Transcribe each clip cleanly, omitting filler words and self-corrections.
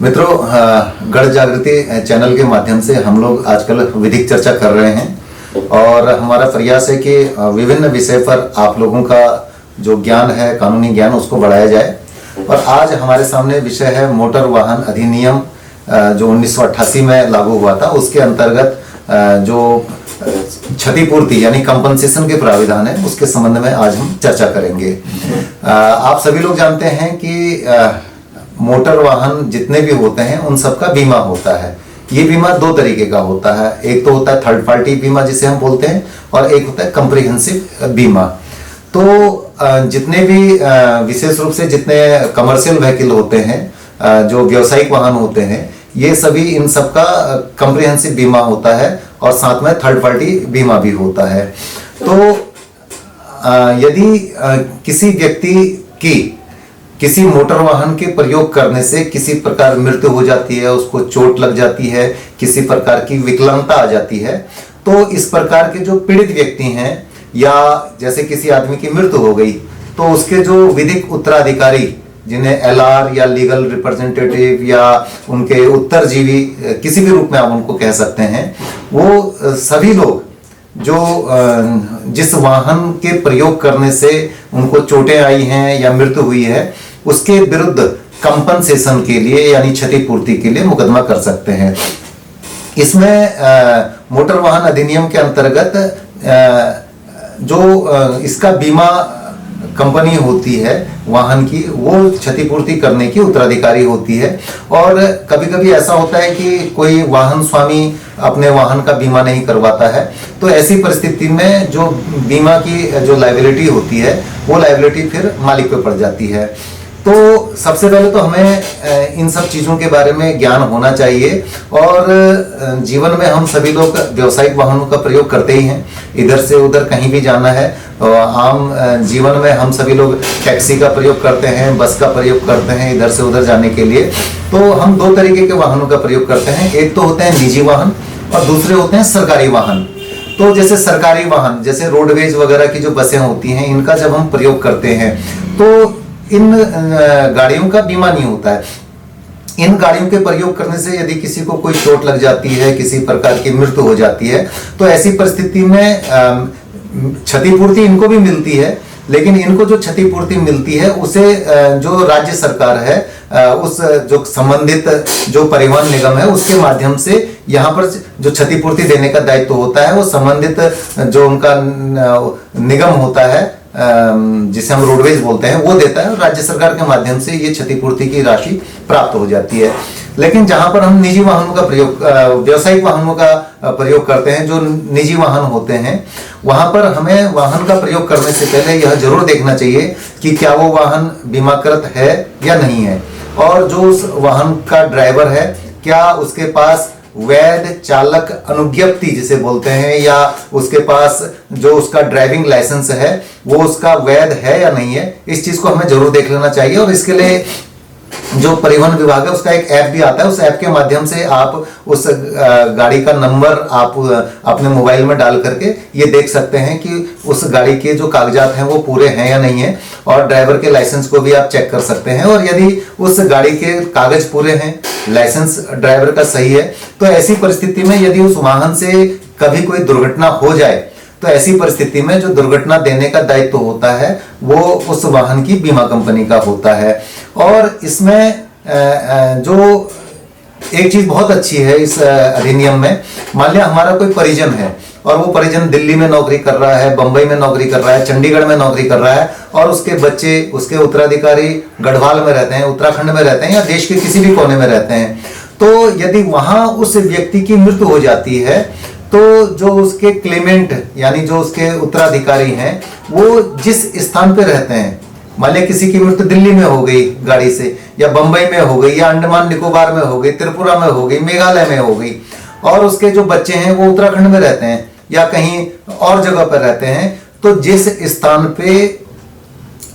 मित्रों, गढ़ जागृति चैनल के माध्यम से हम लोग आजकल विधिक चर्चा कर रहे हैं और हमारा प्रयास है कि विभिन्न विषय पर आप लोगों का जो ज्ञान है, कानूनी ज्ञान, उसको बढ़ाया जाए। और आज हमारे सामने विषय है मोटर वाहन अधिनियम जो 1988 में लागू हुआ था। उसके अंतर्गत जो क्षतिपूर्ति यानी कंपनसेशन के प्राविधान है, उसके संबंध में आज हम चर्चा करेंगे। आप सभी लोग जानते हैं कि मोटर वाहन जितने भी होते हैं उन सबका बीमा होता है। ये बीमा दो तरीके का होता है। एक तो होता है थर्ड पार्टी बीमा जिसे हम बोलते हैं, और एक होता है कम्प्रिहेंसिव बीमा। तो जितने भी विशेष रूप से जितने कमर्शियल व्हीकल होते हैं, जो व्यावसायिक वाहन होते हैं, ये सभी इन सबका कम्प्रिहेंसिव बीमा होता है और साथ में थर्ड पार्टी बीमा भी होता है। तो यदि किसी व्यक्ति की किसी मोटर वाहन के प्रयोग करने से किसी प्रकार मृत्यु हो जाती है, उसको चोट लग जाती है, किसी प्रकार की विकलांगता आ जाती है, तो इस प्रकार के जो पीड़ित व्यक्ति हैं, या जैसे किसी आदमी की मृत्यु हो गई तो उसके जो विधिक उत्तराधिकारी, जिन्हें एलआर या लीगल रिप्रेजेंटेटिव या उनके उत्तरजीवी, किसी भी रूप में आप उनको कह सकते हैं, वो सभी लोग जो जिस वाहन के प्रयोग करने से उनको चोटें आई हैं या मृत्यु हुई है, उसके विरुद्ध कंपनसेशन के लिए यानी क्षतिपूर्ति के लिए मुकदमा कर सकते हैं। इसमें मोटर वाहन अधिनियम के अंतर्गत जो इसका बीमा कंपनी होती है वाहन की, वो क्षतिपूर्ति करने की उत्तराधिकारी होती है। और कभी कभी ऐसा होता है कि कोई वाहन स्वामी अपने वाहन का बीमा नहीं करवाता है, तो ऐसी परिस्थिति में जो बीमा की जो लायबिलिटी होती है, वो लायबिलिटी फिर मालिक पे पड़ जाती है। तो सबसे पहले तो हमें इन सब चीज़ों के बारे में ज्ञान होना चाहिए। और जीवन में हम सभी लोग व्यावसायिक वाहनों का प्रयोग करते ही हैं, इधर से उधर कहीं भी जाना है। आम जीवन में हम सभी लोग टैक्सी का प्रयोग करते हैं, बस का प्रयोग करते हैं इधर से उधर जाने के लिए। तो हम दो तरीके के वाहनों का प्रयोग करते हैं। एक तो होते हैं निजी वाहन और दूसरे होते हैं सरकारी वाहन। तो जैसे सरकारी वाहन, जैसे रोडवेज वगैरह की जो बसें होती हैं, इनका जब हम प्रयोग करते हैं तो इन गाड़ियों का बीमा नहीं होता है। इन गाड़ियों के प्रयोग करने से यदि किसी को कोई चोट लग जाती है, किसी प्रकार की मृत्यु हो जाती है, तो ऐसी परिस्थिति में क्षतिपूर्ति इनको भी मिलती है, लेकिन इनको जो क्षतिपूर्ति मिलती है उसे जो राज्य सरकार है, उस जो संबंधित जो परिवहन निगम है, उसके माध्यम से यहाँ पर जो क्षतिपूर्ति देने का दायित्व होता है, वो संबंधित जो उनका निगम होता है, जिसे हम रोडवेज बोलते हैं, वो देता है। और राज्य सरकार के माध्यम से ये क्षतिपूर्ति की राशि प्राप्त हो जाती है। लेकिन जहां पर हम निजी वाहनों का प्रयोग, व्यावसायिक वाहनों का प्रयोग करते हैं, जो निजी वाहन होते हैं, वहां पर हमें वाहन का प्रयोग करने से पहले यह जरूर देखना चाहिए कि क्या वो वाहन बीमाकृत है या नहीं है, और जो उस वाहन का ड्राइवर है, क्या उसके पास वैध चालक अनुज्ञप्ति जिसे बोलते हैं, या उसके पास जो उसका ड्राइविंग लाइसेंस है वो उसका वैध है या नहीं है। इस चीज को हमें जरूर देख लेना चाहिए। और इसके लिए जो परिवहन विभाग है, उसका एक ऐप भी आता है। उस ऐप के माध्यम से आप उस गाड़ी का नंबर आप अपने मोबाइल में डाल करके ये देख सकते हैं कि उस गाड़ी के जो कागजात हैं वो पूरे हैं या नहीं है, और ड्राइवर के लाइसेंस को भी आप चेक कर सकते हैं। और यदि उस गाड़ी के कागज पूरे हैं, लाइसेंस ड्राइवर का सही है, तो ऐसी परिस्थिति में यदि उस वाहन से कभी कोई दुर्घटना हो जाए, तो ऐसी परिस्थिति में जो दुर्घटना देने का दायित्व होता है वो उस वाहन की बीमा कंपनी का होता है। और इसमें जो एक चीज बहुत अच्छी है इस अधिनियम में, मान लिया हमारा कोई परिजन है और वो परिजन दिल्ली में नौकरी कर रहा है, बंबई में नौकरी कर रहा है, चंडीगढ़ में नौकरी कर रहा है, और उसके बच्चे, उसके उत्तराधिकारी गढ़वाल में रहते हैं, उत्तराखंड में रहते हैं, या देश के किसी भी कोने में रहते हैं। तो यदि वहां उस व्यक्ति की मृत्यु हो जाती है, तो जो उसके क्लेमेंट यानी जो उसके उत्तराधिकारी हैं, वो जिस स्थान पे रहते हैं, मान लिया किसी की मृत्यु दिल्ली में हो गई गाड़ी से, या बंबई में हो गई, या अंडमान निकोबार में हो गई, त्रिपुरा में हो गई, मेघालय में हो गई, और उसके जो बच्चे हैं वो उत्तराखंड में रहते हैं या कहीं और जगह पर रहते हैं, तो जिस स्थान पे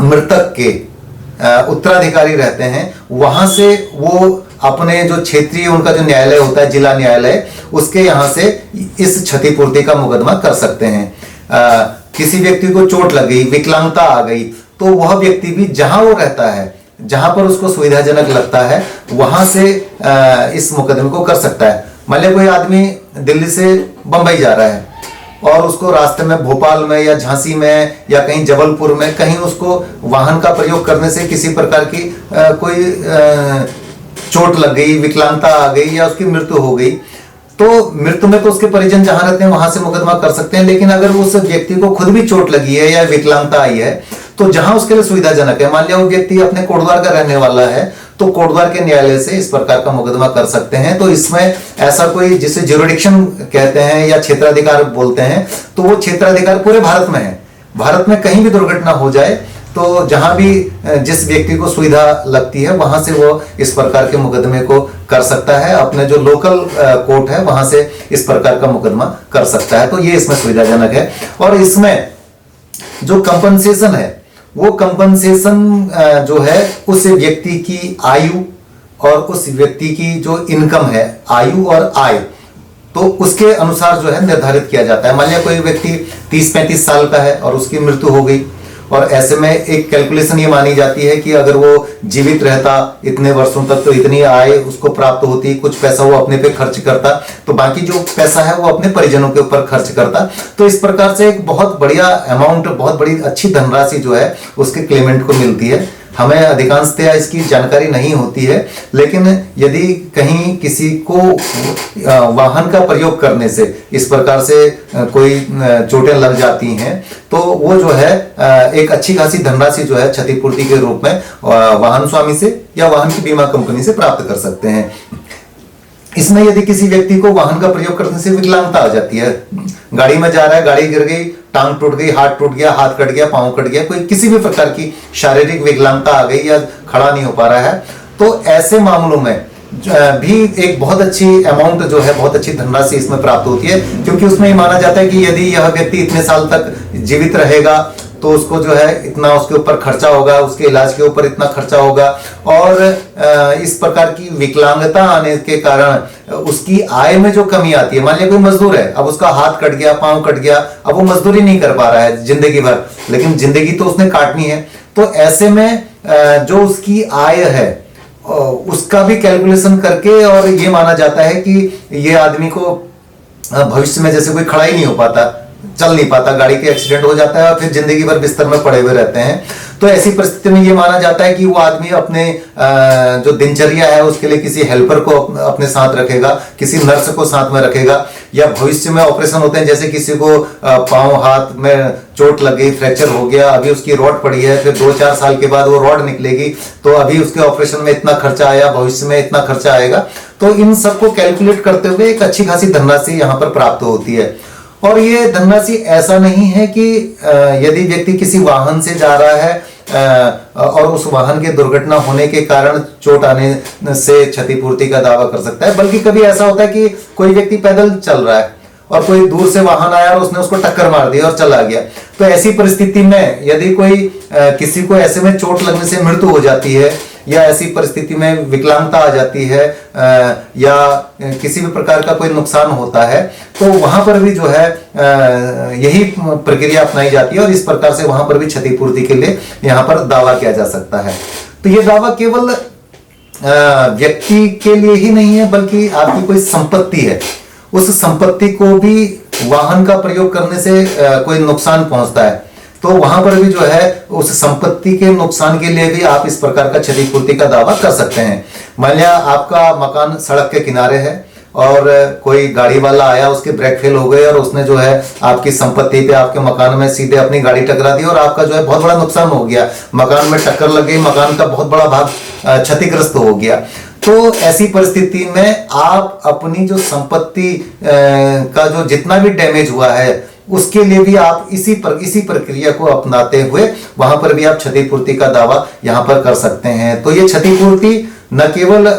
मृतक के उत्तराधिकारी रहते हैं, वहां से वो अपने जो क्षेत्रीय उनका जो न्यायालय होता है, जिला न्यायालय, उसके यहाँ से इस क्षतिपूर्ति का मुकदमा कर सकते हैं। किसी व्यक्ति को चोट लग गई, विकलांगता आ गई, तो वह व्यक्ति भी जहां वो रहता है, जहां पर उसको सुविधाजनक लगता है वहां से इस मुकदमे को कर सकता है। मान लिया कोई आदमी दिल्ली से बंबई जा रहा है और उसको रास्ते में भोपाल में या झांसी में या कहीं जबलपुर में कहीं उसको वाहन का प्रयोग करने से किसी प्रकार की कोई चोट लग गई, विकलांगता आ गई या उसकी मृत्यु हो गई, तो मृत्यु में तो उसके परिजन जहां रहते हैं वहां से मुकदमा कर सकते हैं। लेकिन अगर उस व्यक्ति को खुद भी चोट लगी है या विकलांगता आई है तो जहां उसके लिए सुविधाजनक है, मान लिया वो व्यक्ति अपने कोटद्वार का रहने वाला है तो कोटद्वार के न्यायालय से इस प्रकार का मुकदमा कर सकते हैं। तो इसमें ऐसा कोई जिसे ज्यूरिडिक्शन कहते हैं या क्षेत्राधिकार बोलते हैं, तो वो क्षेत्राधिकार पूरे भारत में है। भारत में कहीं भी दुर्घटना हो जाए तो जहां भी जिस व्यक्ति को सुविधा लगती है वहां से वो इस प्रकार के मुकदमे को कर सकता है। अपने जो लोकल कोर्ट है वहां से इस प्रकार का मुकदमा कर सकता है। तो ये इसमें सुविधाजनक है। और इसमें जो कंपनसेशन है वो कंपनसेशन जो है उस व्यक्ति की आयु और उस व्यक्ति की जो इनकम है, आयु और आय, तो उसके अनुसार जो है निर्धारित किया जाता है। मान लिया कोई व्यक्ति 30-35 साल का है और उसकी मृत्यु हो गई, और ऐसे में एक कैलकुलेशन ये मानी जाती है कि अगर वो जीवित रहता इतने वर्षों तक तो इतनी आय उसको प्राप्त होती, कुछ पैसा वो अपने पे खर्च करता, तो बाकी जो पैसा है वो अपने परिजनों के ऊपर खर्च करता। तो इस प्रकार से एक बहुत बढ़िया अमाउंट, बहुत बड़ी अच्छी धनराशि जो है उसके क्लेमेंट को मिलती है। हमें अधिकांशतः इसकी जानकारी नहीं होती है, लेकिन यदि कहीं किसी को वाहन का प्रयोग करने से इस प्रकार से कोई चोटें लग जाती हैं तो वो जो है एक अच्छी खासी धनराशि जो है क्षतिपूर्ति के रूप में वाहन स्वामी से या वाहन की बीमा कंपनी से प्राप्त कर सकते हैं। इसमें यदि किसी व्यक्ति को वाहन का प्रयोग करने से विकलांगता आ जाती है, गाड़ी में जा रहा है, गाड़ी गिर गई, टांग टूट गई, हाथ टूट गया, हाथ कट गया, पांव कट गया, कोई किसी भी प्रकार की शारीरिक विकलांगता आ गई या खड़ा नहीं हो पा रहा है, तो ऐसे मामलों में भी एक बहुत अच्छी अमाउंट जो है, बहुत अच्छी धनराशि इसमें प्राप्त होती है। क्योंकि उसमें ये माना जाता है कि यदि यह व्यक्ति इतने साल तक जीवित रहेगा तो उसको जो है इतना उसके ऊपर खर्चा होगा, उसके इलाज के ऊपर इतना खर्चा होगा, और इस प्रकार की विकलांगता आने के कारण उसकी आय में जो कमी आती है, मान लिया कोई मजदूर है, अब उसका हाथ कट गया, पांव कट गया, अब वो मजदूरी नहीं कर पा रहा है जिंदगी भर, लेकिन जिंदगी तो उसने काटनी है। तो ऐसे में जो उसकी आय है उसका भी कैलकुलेशन करके, और ये माना जाता है कि ये आदमी को भविष्य में जैसे कोई खड़ा ही नहीं हो पाता, चल नहीं पाता, गाड़ी के एक्सीडेंट हो जाता है और फिर जिंदगी भर बिस्तर में पड़े हुए रहते हैं, तो ऐसी परिस्थिति में ये माना जाता है कि वो आदमी अपने जो दिनचर्या है उसके लिए किसी हेल्पर को अपने साथ रखेगा, किसी नर्स को साथ में रखेगा, या भविष्य में ऑपरेशन होते हैं, जैसे किसी को पांव हाथ में चोट लग गई, फ्रैक्चर हो गया, अभी उसकी रॉड पड़ी है, फिर 2-4 साल के बाद वो रॉड निकलेगी, तो अभी उसके ऑपरेशन में इतना खर्चा आया, भविष्य में इतना खर्चा आएगा। तो इन सबको कैलकुलेट करते हुए एक अच्छी खासी धनराशि यहाँ पर प्राप्त होती है। और ये धनराशि ऐसा नहीं है कि यदि व्यक्ति किसी वाहन से जा रहा है और उस वाहन के दुर्घटना होने के कारण चोट आने से क्षतिपूर्ति का दावा कर सकता है, बल्कि कभी ऐसा होता है कि कोई व्यक्ति पैदल चल रहा है और कोई दूर से वाहन आया और उसने उसको टक्कर मार दी और चला गया, तो ऐसी परिस्थिति में यदि कोई किसी को ऐसे में चोट लगने से मृत्यु हो जाती है, या ऐसी परिस्थिति में विकलांगता आ जाती है, या किसी भी प्रकार का कोई नुकसान होता है, तो वहां पर भी जो है यही प्रक्रिया अपनाई जाती है, और इस प्रकार से वहां पर भी क्षतिपूर्ति के लिए यहाँ पर दावा किया जा सकता है। तो ये दावा केवल व्यक्ति के लिए ही नहीं है, बल्कि आपकी कोई संपत्ति है, उस संपत्ति को भी वाहन का प्रयोग करने से कोई नुकसान पहुंचता है, तो वहां पर भी जो है उस संपत्ति के नुकसान के लिए भी आप इस प्रकार का क्षतिपूर्ति का दावा कर सकते हैं। मान लिया आपका मकान सड़क के किनारे है और कोई गाड़ी वाला आया, उसके ब्रेक फेल हो गए और उसने जो है आपकी संपत्ति पे, आपके मकान में सीधे अपनी गाड़ी टकरा दी और आपका जो है बहुत बड़ा नुकसान हो गया, मकान में टक्कर लग गई, मकान का बहुत बड़ा भाग क्षतिग्रस्त हो गया। तो ऐसी परिस्थिति में आप अपनी जो संपत्ति का जो जितना भी डैमेज हुआ है उसके लिए भी आप इसी प्रक्रिया को अपनाते हुए वहां पर भी आप क्षतिपूर्ति का दावा यहां पर कर सकते हैं। तो ये क्षतिपूर्ति न केवल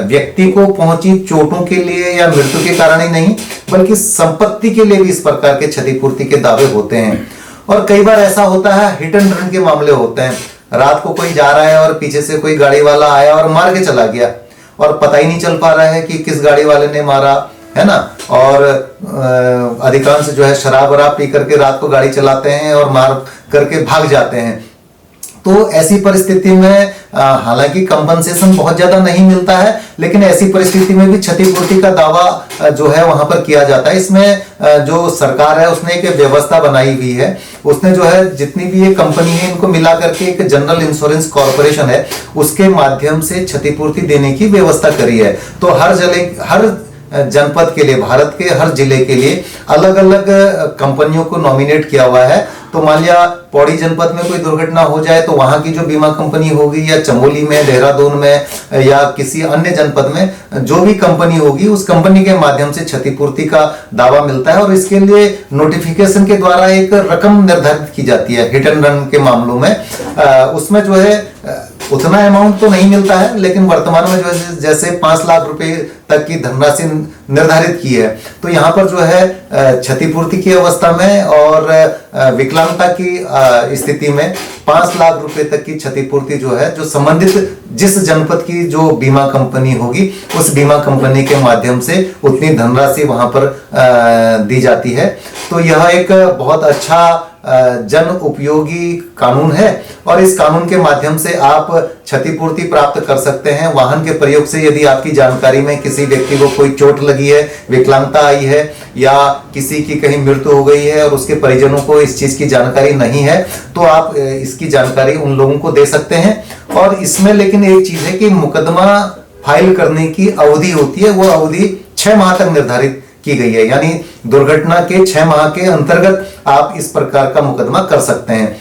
व्यक्ति को पहुंची चोटों के लिए या मृत्यु के कारण ही नहीं, बल्कि संपत्ति के लिए भी इस प्रकार के क्षतिपूर्ति के दावे होते हैं। और कई बार ऐसा होता है, हिट एंड रन के मामले होते हैं, रात को कोई जा रहा है और पीछे से कोई गाड़ी वाला आया और मार के चला गया और पता ही नहीं चल पा रहा है कि किस गाड़ी वाले ने मारा, है ना। और अधिकांश जो है शराब वराब पी करके रात को गाड़ी चलाते हैं और मार करके भाग जाते हैं। तो ऐसी परिस्थिति में हालांकि कंपनसेशन बहुत ज्यादा नहीं मिलता है, लेकिन ऐसी परिस्थिति में भी क्षतिपूर्ति का दावा जो है वहां पर किया जाता है। इसमें जो सरकार है उसने एक व्यवस्था बनाई हुई है, उसने जो है जितनी भी ये कंपनी है इनको मिला करके एक जनरल इंश्योरेंस कॉर्पोरेशन है, उसके माध्यम से क्षतिपूर्ति देने की व्यवस्था करी है। तो हर जनपद के लिए, भारत के हर जिले के लिए अलग अलग कंपनियों को नॉमिनेट किया हुआ है। तो मान लिया पौड़ी जनपद में कोई दुर्घटना हो जाए तो वहां की जो बीमा कंपनी होगी, या चमोली में, देहरादून में, या किसी अन्य जनपद में जो भी कंपनी होगी, उस कंपनी के माध्यम से क्षतिपूर्ति का दावा मिलता है। और इसके लिए नोटिफिकेशन के द्वारा एक रकम निर्धारित की जाती है। हिट एंड रन के मामलों में उसमें जो है उतना अमाउंट तो नहीं मिलता है, लेकिन वर्तमान में जो है जैसे 5 लाख रुपए तक की धनराशि निर्धारित की है। तो यहाँ पर जो है क्षतिपूर्ति की अवस्था में और विकलांगता की स्थिति में 5 लाख रुपए तक की क्षतिपूर्ति जो है, जो संबंधित जिस जनपद की जो बीमा कंपनी होगी उस बीमा कंपनी के माध्यम से उतनी धनराशि वहां पर दी जाती है। तो यह एक बहुत अच्छा जन उपयोगी कानून है, और इस कानून के माध्यम से आप क्षतिपूर्ति प्राप्त कर सकते हैं। वाहन के प्रयोग से यदि आपकी जानकारी में किसी व्यक्ति को कोई चोट लगी है, विकलांगता आई है, या किसी की कहीं मृत्यु हो गई है और उसके परिजनों को इस चीज की जानकारी नहीं है, तो आप इसकी जानकारी उन लोगों को दे सकते हैं। और इसमें लेकिन एक चीज है कि मुकदमा फाइल करने की अवधि होती है, वो अवधि 6 माह तक निर्धारित की गई है। यानी दुर्घटना के 6 माह के अंतर्गत आप इस प्रकार का मुकदमा कर सकते हैं।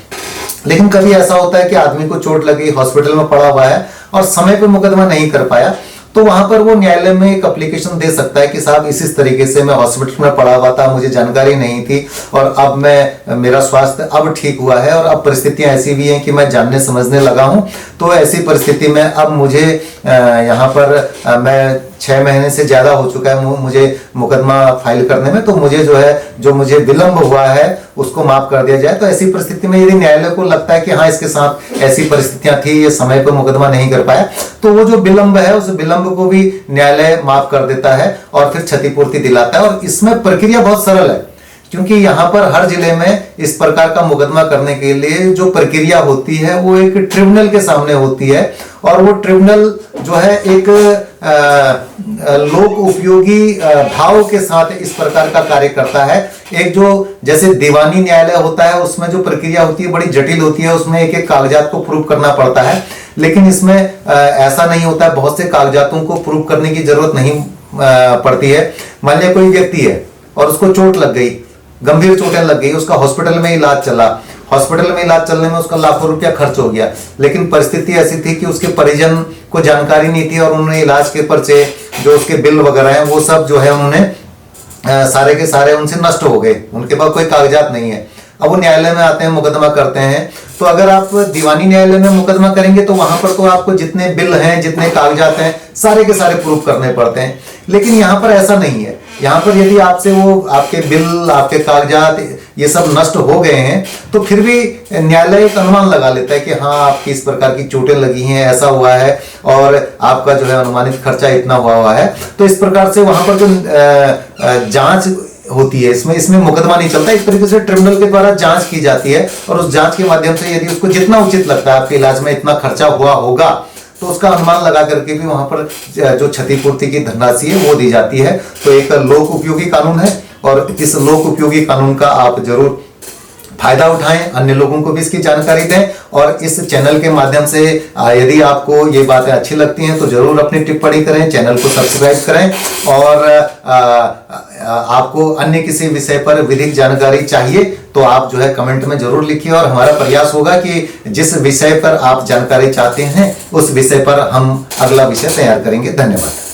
लेकिन कभी ऐसा होता है कि आदमी को चोट लगी, हॉस्पिटल में पड़ा हुआ है और समय पे मुकदमा नहीं कर पाया, तो वहां पर वो न्यायालय में एक एप्लीकेशन दे सकता है कि साहब इस तरीके से मैं हॉस्पिटल में पड़ा हुआ था, मुझे जानकारी नहीं थी, और अब मेरा स्वास्थ्य अब ठीक हुआ है और अब परिस्थितियां ऐसी भी हैं कि मैं जानने समझने लगा हूं। तो ऐसी परिस्थिति में अब मुझे यहाँ पर मैं 6 महीने से ज्यादा हो चुका है मुझे मुकदमा फाइल करने में, तो मुझे जो मुझे विलंब हुआ है उसको माफ कर दिया जाए। तो ऐसी परिस्थिति में यदि न्यायालय को लगता है कि हाँ इसके साथ ऐसी परिस्थितियां थी, ये समय पर मुकदमा नहीं कर पाया, तो वो जो विलंब है उस विलंब को भी न्यायालय माफ कर देता है और फिर क्षतिपूर्ति दिलाता है। और इसमें प्रक्रिया बहुत सरल है, क्योंकि यहाँ पर हर जिले में इस प्रकार का मुकदमा करने के लिए जो प्रक्रिया होती है वो एक ट्रिब्यूनल के सामने होती है, और वो ट्रिब्यूनल जो है एक लोक उपयोगी भाव के साथ इस प्रकार का कार्य करता है। एक जो जैसे दीवानी न्यायालय होता है उसमें जो प्रक्रिया होती है बड़ी जटिल होती है, उसमें एक एक कागजात को प्रूव करना पड़ता है, लेकिन इसमें ऐसा नहीं होता है, बहुत से कागजातों को प्रूव करने की जरूरत नहीं पड़ती है। मान लिया कोई व्यक्ति है और उसको चोट लग गई, गंभीर चोटें लग गई, उसका हॉस्पिटल में इलाज चला, हॉस्पिटल में इलाज चलने में उसका लाखों रुपया खर्च हो गया, लेकिन परिस्थिति ऐसी थी कि उसके परिजन को जानकारी नहीं थी और उन्होंने इलाज के पर्चे, जो उसके बिल वगैरह हैं, वो सब जो है उन्होंने सारे के सारे उनसे नष्ट हो गए, उनके पास कोई कागजात नहीं है। अब वो न्यायालय में आते हैं, मुकदमा करते हैं। तो अगर आप दीवानी न्यायालय में मुकदमा करेंगे तो वहां पर तो आपको जितने बिल हैं, जितने कागजात हैं, सारे के सारे प्रूफ करने पड़ते हैं। लेकिन यहाँ पर ऐसा नहीं है। यहाँ पर यदि आपसे वो आपके बिल, आपके कागजात ये सब नष्ट हो गए हैं, तो फिर भी न्यायालय एक अनुमान लगा लेता है कि हाँ आपकी इस प्रकार की चोटें लगी हैं, ऐसा हुआ है, और आपका जो है अनुमानित खर्चा इतना हुआ है। तो इस प्रकार से वहां पर जो जांच होती है, इसमें मुकदमा नहीं चलता, इस तरीके से ट्रिब्यूनल के द्वारा जांच की जाती है, और उस जांच के माध्यम से यदि उसको जितना उचित लगता है आपके इलाज में इतना खर्चा हुआ होगा, तो उसका अनुमान लगा करके भी वहां पर जो क्षतिपूर्ति की धनराशि है वो दी जाती है। तो एक लोक उपयोगी कानून है, और इस लोक उपयोगी कानून का आप जरूर फायदा उठाएं, अन्य लोगों को भी इसकी जानकारी दें, और इस चैनल के माध्यम से यदि आपको ये बातें अच्छी लगती हैं तो जरूर अपनी टिप्पणी करें, चैनल को सब्सक्राइब करें, और आपको अन्य किसी विषय पर विधिक जानकारी चाहिए तो आप जो है कमेंट में जरूर लिखिए, और हमारा प्रयास होगा कि जिस विषय पर आप जानकारी चाहते हैं उस विषय पर हम अगला विषय तैयार करेंगे। धन्यवाद।